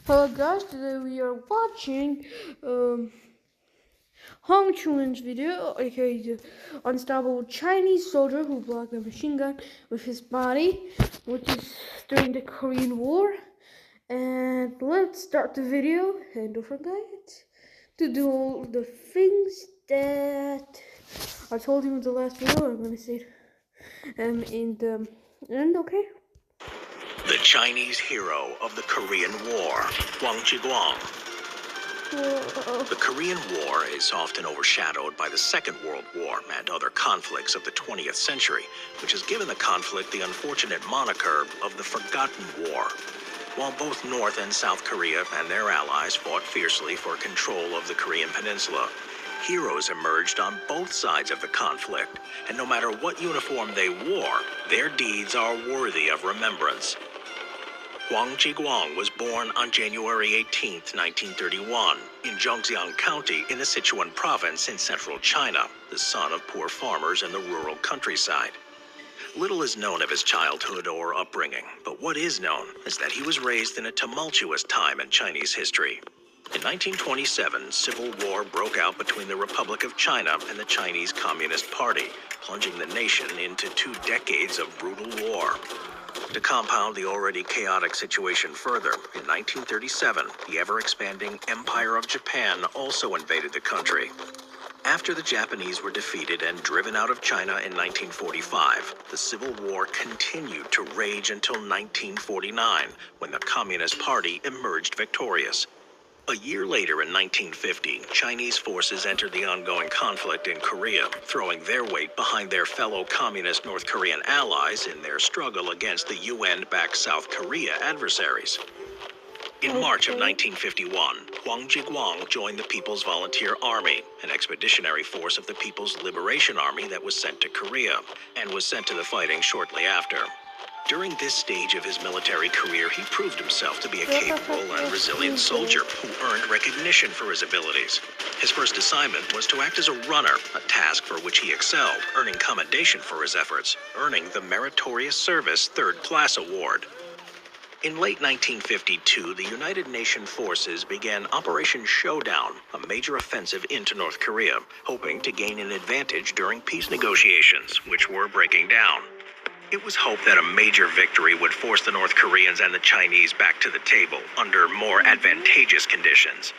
Hello guys, today we are watching Hong Chuan's video, aka the unstoppable Chinese soldier who blocked a machine gun with his body, which is during the Korean War. And let's start the video, and don't forget to do all the things that I told you in the last video. I'm gonna say it in the end, okay? The Chinese hero of the Korean War, Huang Zhiguang. The Korean War is often overshadowed by the Second World War and other conflicts of the 20th century, which has given the conflict the unfortunate moniker of the Forgotten War. While both North and South Korea and their allies fought fiercely for control of the Korean peninsula, heroes emerged on both sides of the conflict, and no matter what uniform they wore, their deeds are worthy of remembrance. Huang Zhiguang was born on January 18, 1931, in Zhongjiang County in the Sichuan province in central China, the son of poor farmers in the rural countryside. Little is known of his childhood or upbringing, but what is known is that he was raised in a tumultuous time in Chinese history. In 1927, civil war broke out between the Republic of China and the Chinese Communist Party, plunging the nation into 2 decades of brutal war. To compound the already chaotic situation further, in 1937, the ever-expanding Empire of Japan also invaded the country. After the Japanese were defeated and driven out of China in 1945, the Civil War continued to rage until 1949, when the Communist Party emerged victorious. A year later, in 1950, Chinese forces entered the ongoing conflict in Korea, throwing their weight behind their fellow communist North Korean allies in their struggle against the UN-backed South Korea adversaries. In March of 1951, Huang Zhiguang joined the People's Volunteer Army, an expeditionary force of the People's Liberation Army that was sent to Korea, and was sent to the fighting shortly after. During this stage of his military career, he proved himself to be a capable and resilient soldier who earned recognition for his abilities. His first assignment was to act as a runner, a task for which he excelled, earning commendation for his efforts, earning the Meritorious Service Third Class Award. In late 1952, the United Nations forces began Operation Showdown, a major offensive into North Korea, hoping to gain an advantage during peace negotiations, which were breaking down. It was hoped that a major victory would force the North Koreans and the Chinese back to the table under more advantageous conditions.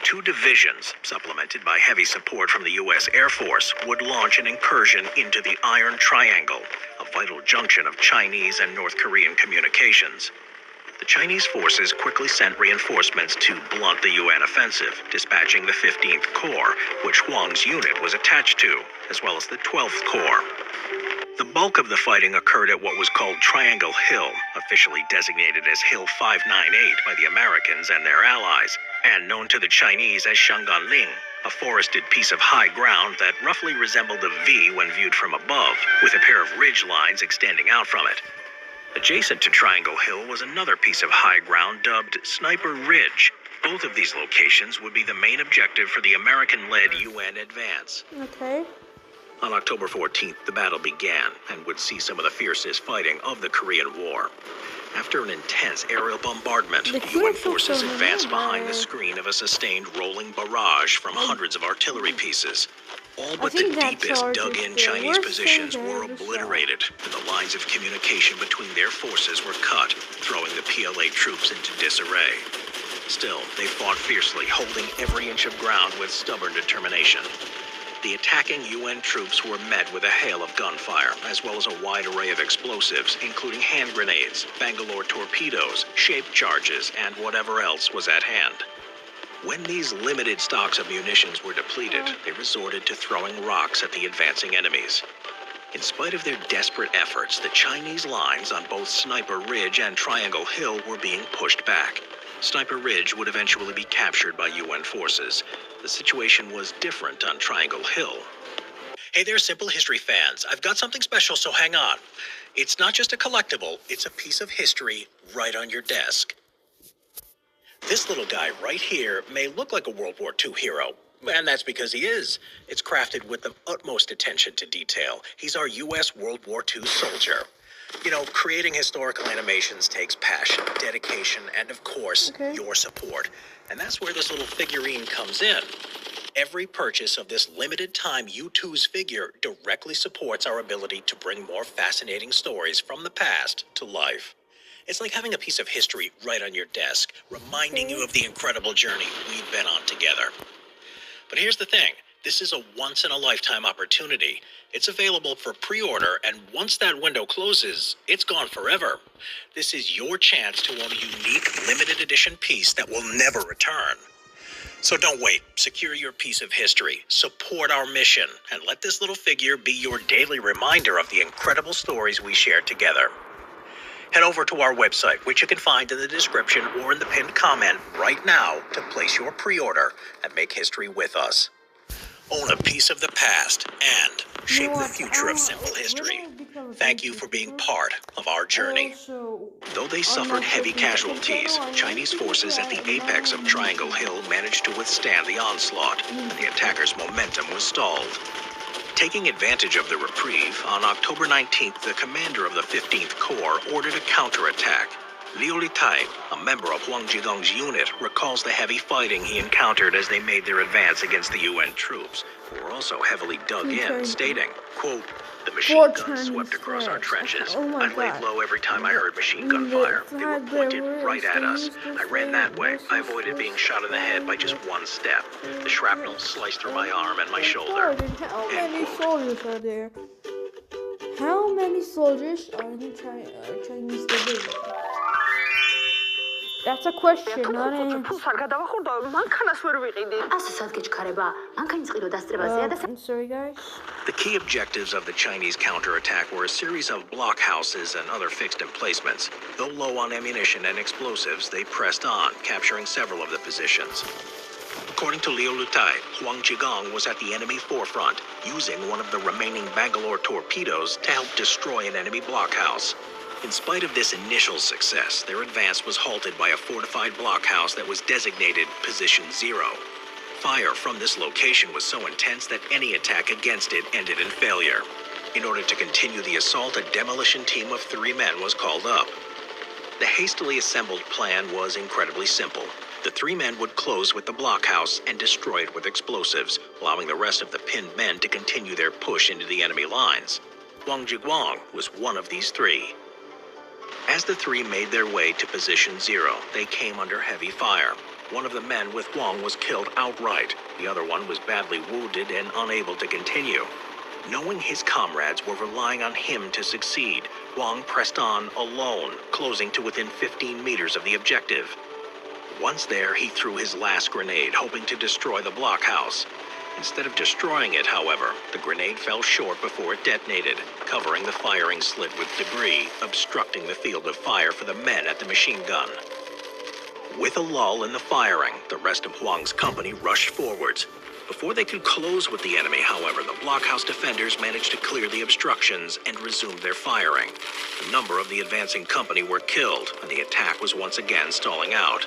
2 divisions, supplemented by heavy support from the U.S. Air Force, would launch an incursion into the Iron Triangle, a vital junction of Chinese and North Korean communications. The Chinese forces quickly sent reinforcements to blunt the UN offensive, dispatching the 15th Corps, which Huang's unit was attached to, as well as the 12th Corps. The bulk of the fighting occurred at what was called Triangle Hill, officially designated as Hill 598 by the Americans and their allies, and known to the Chinese as Shangganling, a forested piece of high ground that roughly resembled a V when viewed from above, with a pair of ridge lines extending out from it. Adjacent to Triangle Hill was another piece of high ground dubbed Sniper Ridge. Both of these locations would be the main objective for the American-led UN advance. Okay. On October 14th, the battle began and would see some of the fiercest fighting of the Korean War. After an intense aerial bombardment, the UN forces advanced behind the screen of a sustained rolling barrage from hundreds of artillery pieces. All but the deepest dug-in Chinese positions were obliterated, and the lines of communication between their forces were cut, throwing the PLA troops into disarray. Still, they fought fiercely, holding every inch of ground with stubborn determination. The attacking UN troops were met with a hail of gunfire, as well as a wide array of explosives, including hand grenades, Bangalore torpedoes, shaped charges, and whatever else was at hand. When these limited stocks of munitions were depleted, they resorted to throwing rocks at the advancing enemies. In spite of their desperate efforts, the Chinese lines on both Sniper Ridge and Triangle Hill were being pushed back. Sniper Ridge would eventually be captured by UN forces. The situation was different on Triangle Hill. Hey there, Simple History fans. I've got something special, so hang on. It's not just a collectible, it's a piece of history right on your desk. This little guy right here may look like a World War II hero, and that's because he is. It's crafted with the utmost attention to detail. He's our U.S. World War II soldier. You know, creating historical animations takes passion, dedication, and of course, your support. And that's where this little figurine comes in. Every purchase of this limited time U2's figure directly supports our ability to bring more fascinating stories from the past to life. It's like having a piece of history right on your desk, reminding you of the incredible journey we've been on together. But here's the thing. This is a once-in-a-lifetime opportunity. It's available for pre-order, and once that window closes, it's gone forever. This is your chance to own a unique, limited edition piece that will never return. So don't wait. Secure your piece of history, support our mission, and let this little figure be your daily reminder of the incredible stories we share together. Head over to our website, which you can find in the description or in the pinned comment right now to place your pre-order and make history with us. Own a piece of the past and shape the future of simple history. Thank you for being part of our journey. Though they suffered heavy casualties, Chinese forces at the apex of Triangle Hill managed to withstand the onslaught, and the attackers' momentum was stalled. Taking advantage of the reprieve, on October 19th, the commander of the 15th Corps ordered a counterattack. Liu Litai, a member of Huang Zhigong's unit, recalls the heavy fighting he encountered as they made their advance against the UN troops, who were also heavily dug in, stating, quote, "The machine guns swept across our trenches. I laid low every time I heard machine gun fire. They were pointed right at us. I ran that way. I avoided being shot in the head by just one step. The shrapnel sliced through my arm and my shoulder." How many soldiers are there? How many soldiers are in the Chinese division? That's a question, not an answer. I'm sorry, guys. The key objectives of the Chinese counterattack were a series of blockhouses and other fixed emplacements. Though low on ammunition and explosives, they pressed on, capturing several of the positions. According to Liu Litai, Huang Zhigong was at the enemy forefront, using one of the remaining Bangalore torpedoes to help destroy an enemy blockhouse. In spite of this initial success, their advance was halted by a fortified blockhouse that was designated Position 0. Fire from this location was so intense that any attack against it ended in failure. In order to continue the assault, a demolition team of 3 men was called up. The hastily assembled plan was incredibly simple. The 3 men would close with the blockhouse and destroy it with explosives, allowing the rest of the pinned men to continue their push into the enemy lines. Huang Zhiguang was one of these 3. As the 3 made their way to Position 0, they came under heavy fire. One of the men with Huang was killed outright. The other one was badly wounded and unable to continue. Knowing his comrades were relying on him to succeed, Huang pressed on alone, closing to within 15 meters of the objective. Once there, he threw his last grenade, hoping to destroy the blockhouse. Instead of destroying it, however, the grenade fell short before it detonated, covering the firing slit with debris, obstructing the field of fire for the men at the machine gun. With a lull in the firing, the rest of Huang's company rushed forwards. Before they could close with the enemy, however, the blockhouse defenders managed to clear the obstructions and resumed their firing. A number of the advancing company were killed, and the attack was once again stalling out.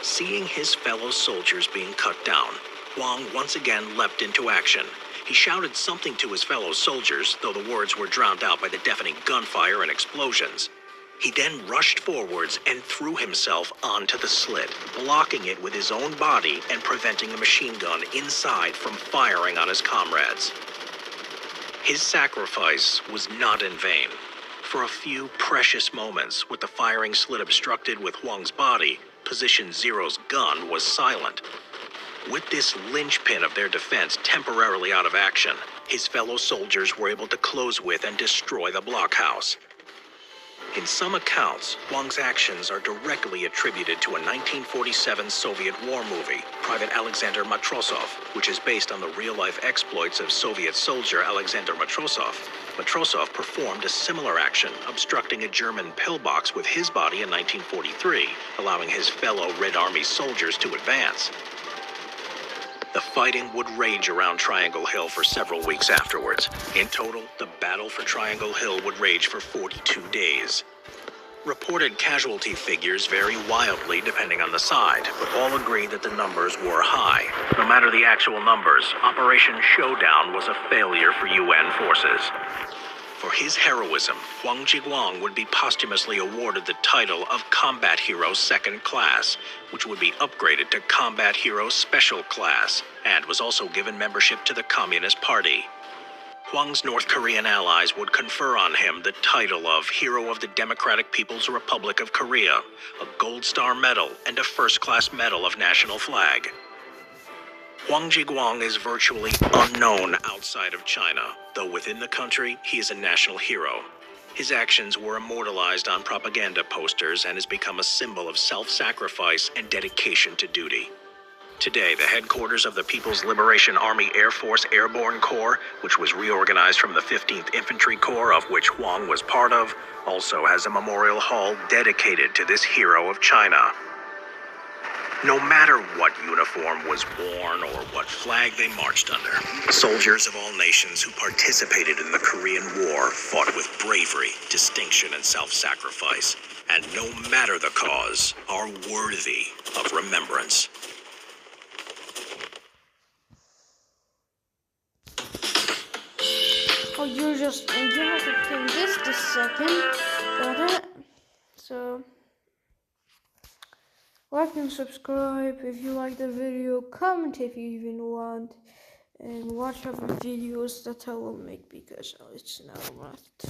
Seeing his fellow soldiers being cut down, Huang once again leapt into action. He shouted something to his fellow soldiers, though the words were drowned out by the deafening gunfire and explosions. He then rushed forwards and threw himself onto the slit, blocking it with his own body and preventing the machine gun inside from firing on his comrades. His sacrifice was not in vain. For a few precious moments, with the firing slit obstructed with Huang's body, Position 0's gun was silent. With this linchpin of their defense temporarily out of action, his fellow soldiers were able to close with and destroy the blockhouse. In some accounts, Huang's actions are directly attributed to a 1947 Soviet war movie, Private Alexander Matrosov, which is based on the real-life exploits of Soviet soldier Alexander Matrosov. Matrosov performed a similar action, obstructing a German pillbox with his body in 1943, allowing his fellow Red Army soldiers to advance. The fighting would rage around Triangle Hill for several weeks afterwards. In total, the battle for Triangle Hill would rage for 42 days. Reported casualty figures vary wildly depending on the side, but all agree that the numbers were high. No matter the actual numbers, Operation Showdown was a failure for UN forces. For his heroism, Huang Jiguang would be posthumously awarded the title of Combat Hero Second Class, which would be upgraded to Combat Hero Special Class, and was also given membership to the Communist Party. Huang's North Korean allies would confer on him the title of Hero of the Democratic People's Republic of Korea, a Gold Star Medal, and a First-Class Medal of National Flag. Huang Jiguang is virtually unknown outside of China, though within the country, he is a national hero. His actions were immortalized on propaganda posters and has become a symbol of self-sacrifice and dedication to duty. Today, the headquarters of the People's Liberation Army Air Force Airborne Corps, which was reorganized from the 15th Infantry Corps, of which Huang was part of, also has a memorial hall dedicated to this hero of China. No matter what uniform was worn or what flag they marched under, soldiers of all nations who participated in the Korean War fought with bravery, distinction, and self-sacrifice, and no matter the cause, are worthy of remembrance. Oh, you have to play this the second. Got it? So, like and subscribe if you like the video, comment if you even want, and watch other videos that I will make because it's now left.